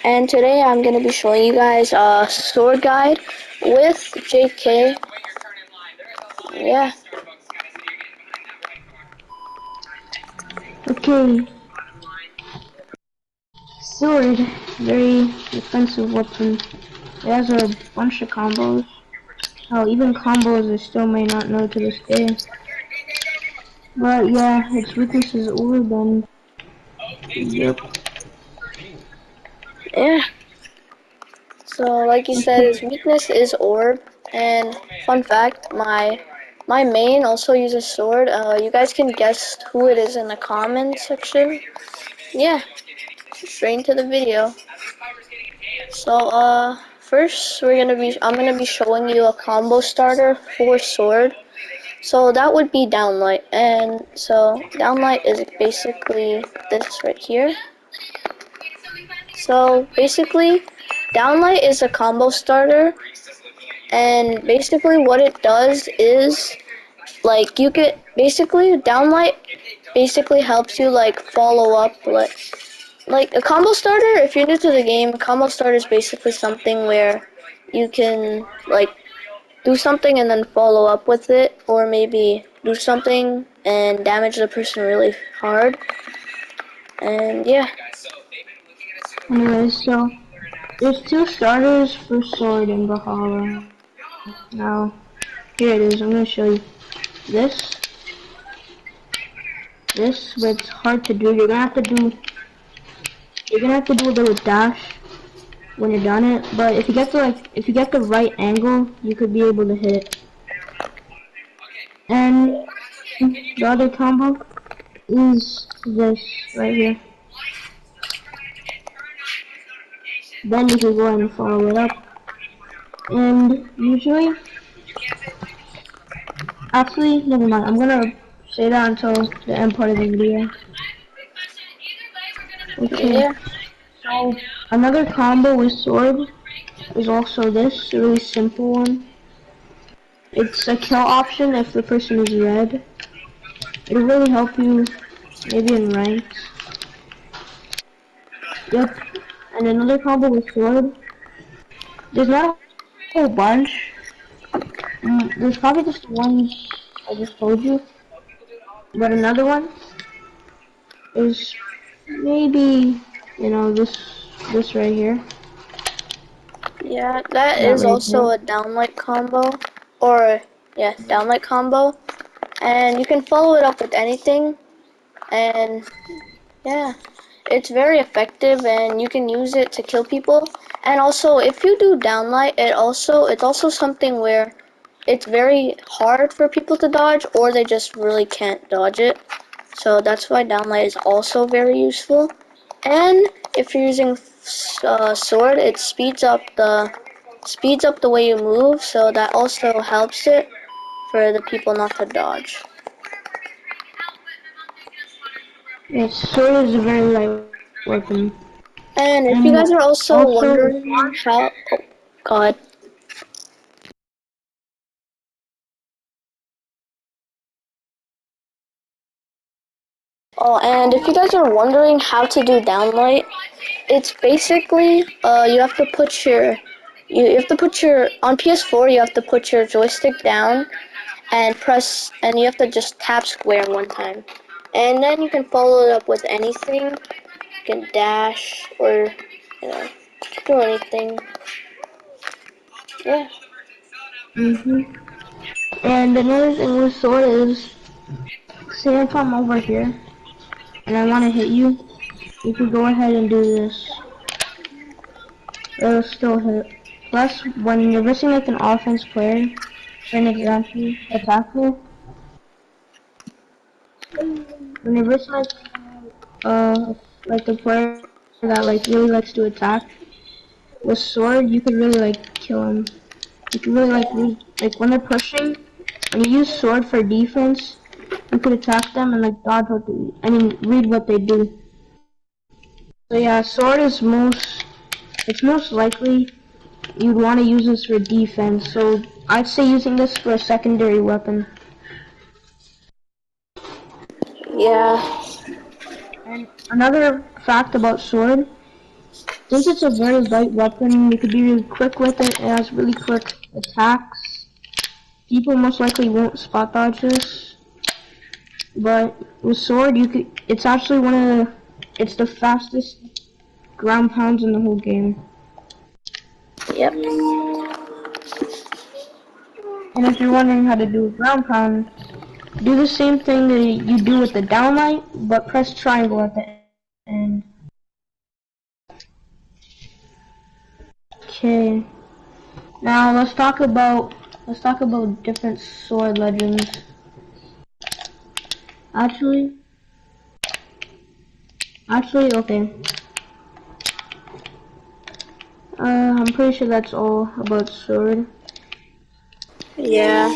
and today I'm going to be showing you guys a sword guide with JK. Yeah. Okay, sword, very defensive weapon. It has a bunch of combos. How even combos I still may not know to this day. But yeah, its weakness is orb and yep. Yeah. So like you said, Okay. his weakness is orb, and fun fact, my main also uses sword. You guys can guess who it is in the comment section. Yeah, straight into the video. So first I'm gonna be showing you a combo starter for sword. So that would be downlight, and so downlight is basically this right here. So basically, downlight is a combo starter, and basically what it does is like you get basically downlight basically helps you like follow up like a combo starter. If you're new to the game, a combo starter is basically something where you can like do something and then follow up with it, or maybe do something and damage the person really hard. And yeah. Anyways, so there's two starters for sword in Valhalla. Now, here it is. I'm gonna show you this, but it's hard to do. You're gonna have to do a little dash when you're done it. But if you get the right angle, you could be able to hit it. And the other combo is this right here. Then you can go ahead and follow it up. And usually, actually, never mind. I'm gonna say that until the end part of the video. Okay. Yeah. So another combo with sword is also this, a really simple one. It's a kill option if the person is red. It'll really help you maybe in ranks. Yep. And another combo with sword. There's not a whole bunch. There's probably just the ones I just told you. But another one is maybe, this right here. Yeah, that That is right also there. a downlight combo. Or yeah, downlight combo. And you can follow it up with anything. And yeah, it's very effective and you can use it to kill people. And also if you do downlight, it's also something where it's very hard for people to dodge, or they just really can't dodge it. So that's why downlight is also very useful. And if you're using sword, it speeds up the way you move, so that also helps it for the people not to dodge. Yes, sword is a very light weapon. And if And you guys are also also the wondering sword. how, oh god. Oh, and if you guys are wondering how to do downlight, it's basically you have to put your on PS4 you have to put your joystick down and press, and you have to just tap square one time, and then you can follow it up with anything. You can dash or you know do anything. Yeah. Mhm. And another thing with sword is, say if I'm over here and I want to hit you, you can go ahead and do this. It'll still hit. Plus, when you're missing like an offense player, for an example, attacker, when you're missing like a player that like really likes to attack, with sword you could really like kill him. You can really like like when they're pushing, and you use sword for defense, you could attack them and like dodge read what they do. So yeah, sword is it's most likely you'd want to use this for defense. So I'd say using this for a secondary weapon. Yeah. And another fact about sword Since it's a very light weapon, you could be really quick with it. It has really quick attacks. People most likely won't spot dodge this, but with sword, you could. It's actually it's the fastest ground pounds in the whole game. Yep. And if you're wondering how to do a ground pound, do the same thing that you do with the downlight, but press triangle at the end. Okay. Now let's talk about different sword legends. Actually, okay. I'm pretty sure that's all about sword. Yeah.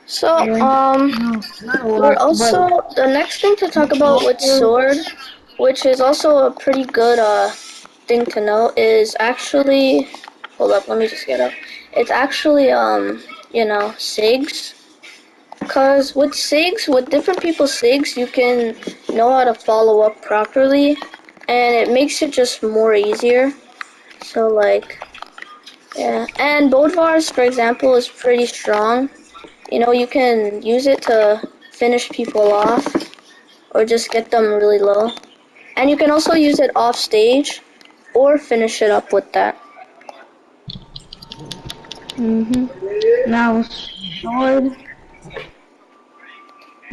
So, Yeah. No, not a we're lot, but also, the next thing to talk what's about with also sword, which is also a pretty good thing to know, is actually, hold up, let me just get up. It's actually SIGs. Cause with SIGs, with different people's SIGs, you can know how to follow up properly, and it makes it just more easier. So like, yeah, and Bodvars, for example, is pretty strong. You know, you can use it to finish people off or just get them really low. And you can also use it off stage or finish it up with that. now sword.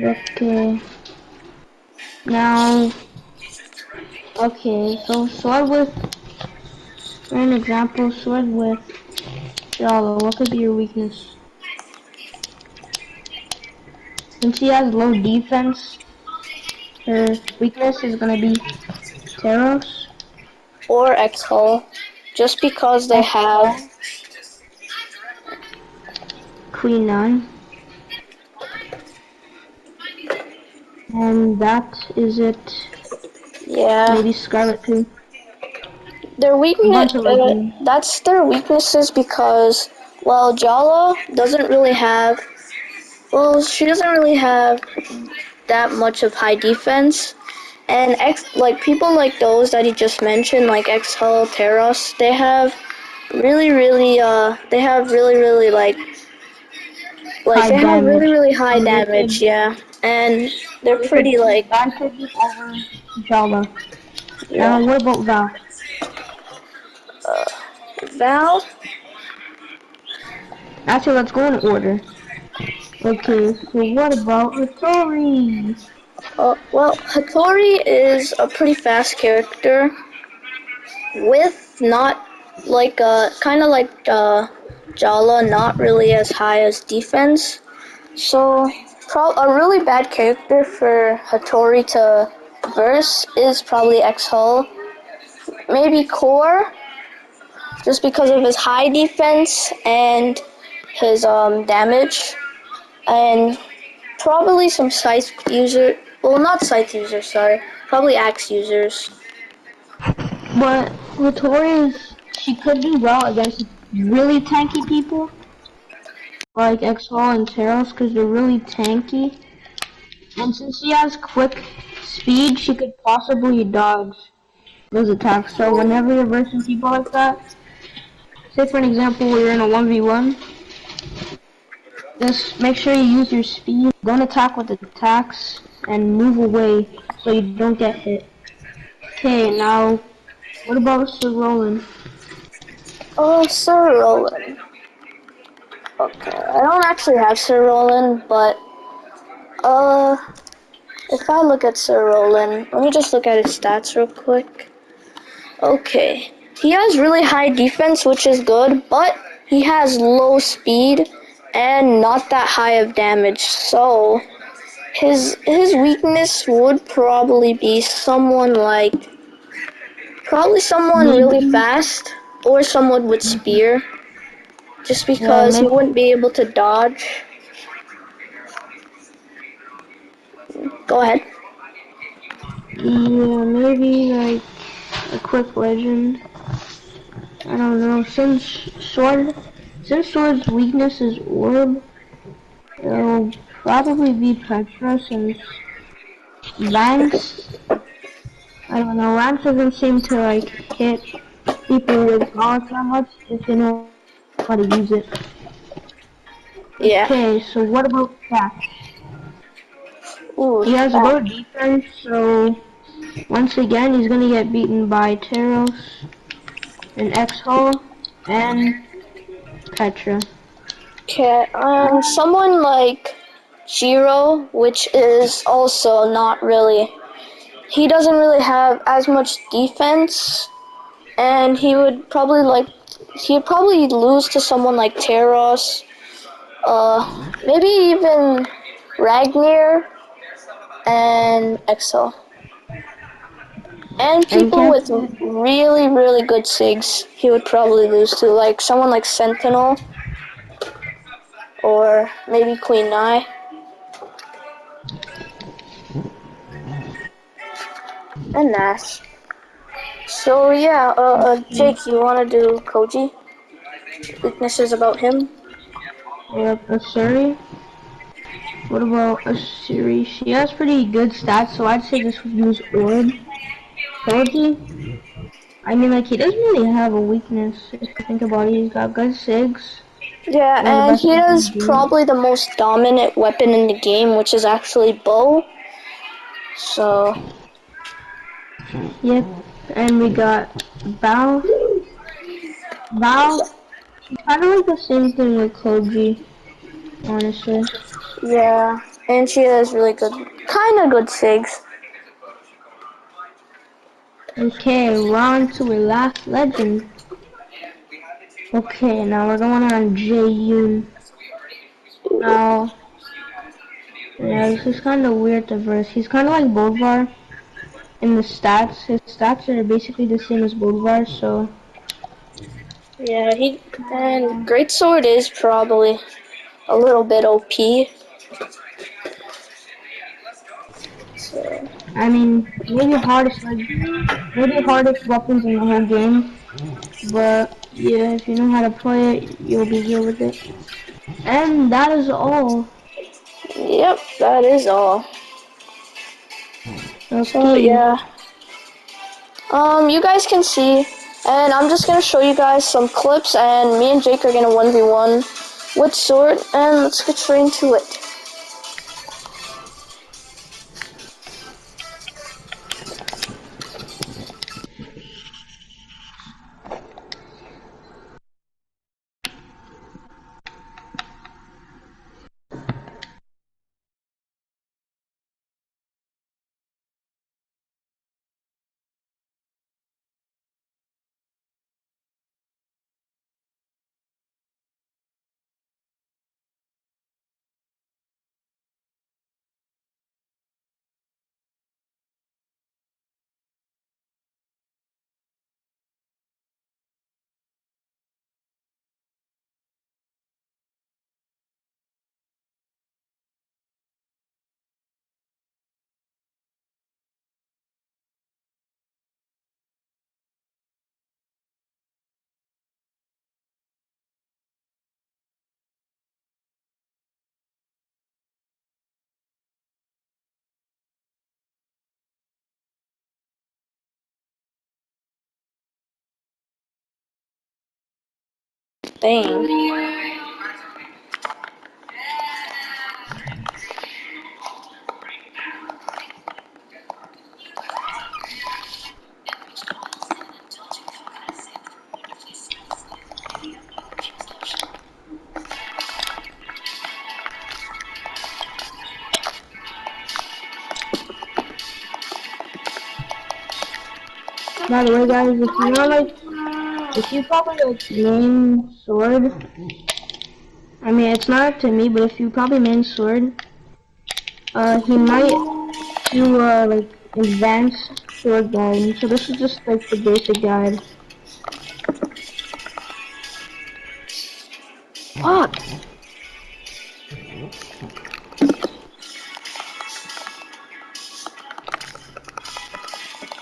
Okay. Now, okay. So sword with, for an example, sword with Shallow. What could be your weakness? Since he has low defense, her weakness is gonna be Teros, Or X-Hull, just because they have, X-Hull, Queen 9, and that is it. yeah, Maybe Scarlet too. their A weakness, bunch of legends. that's their weaknesses because, well, Jala doesn't really have, well, she doesn't really have that much of high defense. And like people like those that he just mentioned, like X-Hull, Teros, they have really High they have really damage. really high So they damage, could yeah. And so they're they could pretty like, advantage it over Jala. yeah. Now what about Val? Val, Actually, let's go in order. Okay, so what about Hattori? well, Hattori is a pretty fast character with not like kind of like Jala, not really as high as defense. So, a really bad character for Hattori to verse is probably X-Hull. Maybe Core, just because of his high defense and his damage. And probably some Scythe user, well, not Scythe users, sorry. Probably Axe users. But Hattori she could do well against really tanky people like Exhal and Teros because they're really tanky. And since she has quick speed, she could possibly dodge those attacks. So whenever you're versing people like that, say for an example you're in a 1v1, just make sure you use your speed, don't attack with attacks, and move away so you don't get hit. Okay, now, what about Sir Roland? Oh, Sir Roland. Okay, I don't actually have Sir Roland, but uh, if I look at Sir Roland, let me just look at his stats real quick. Okay. He has really high defense, which is good, but he has low speed and not that high of damage. So his weakness would probably be someone really Maybe, fast or someone with spear, just yeah, because he maybe, wouldn't be able to dodge. Go ahead. yeah, maybe like a quick legend. I don't know. Since Sword's weakness is Orb, it'll probably be Petra since Lance, I don't know, Lance doesn't seem to like hit people acknowledge that much if they know how to use it. Okay, Yeah. so what about stats? Ooh, He has low that. defense, so once again he's gonna get beaten by Teros and Exhole and Petra. Okay, someone like Jiro, which is also not really. He doesn't really have as much defense, and he'd probably lose to someone like Teros, maybe even Ragnar and Exo. And And people can't with really, really good SIGs, he would probably lose to, like someone like Sentinel or maybe Queen Nai and Nash. So yeah, okay. Jake, you wanna do Koji? Weaknesses about him? Yep, Asuri. What about Asuri? She has pretty good stats, so I'd say just use Orb. Koji? I mean, like, he doesn't really have a weakness, if you think about it. He's got good SIGs, Yeah, one of the and best he SIGs in has the game. probably the most dominant weapon in the game, which is actually bow. So Yep, and we got Bao. Bao, she's kind of like the same thing with Koji, honestly. yeah, and she has really good, kind of good SIGs. Okay, we're on to our last legend. Okay, now we're going on Jae-yoon. Now, yeah, this is kind of weird to verse. He's kind of like Bolvar in the stats. His stats are basically the same as Bolvar, so Yeah, and Great Sword is probably a little bit OP. So I mean, maybe hardest weapons in the whole game. But yeah, if you know how to play it, you'll be good with it. And that is all. yep, that is all. So Okay. yeah, you guys can see, and I'm just gonna show you guys some clips, and me and Jake are gonna 1v1 with Sword, and let's get straight into it. Dang. By the way, guys, if you probably like main sword, I mean, it's not up to me, but if you probably main sword, he might do like advanced sword guide. So this is just like the basic guide. Fuck.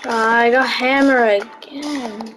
I got hammer again.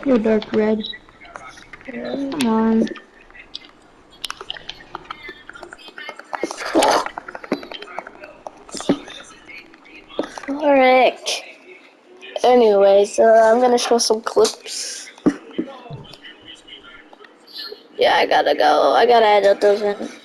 You're dark red. Come on. Alright. Anyways, I'm gonna show some clips. Yeah, I gotta go. I gotta edit those in.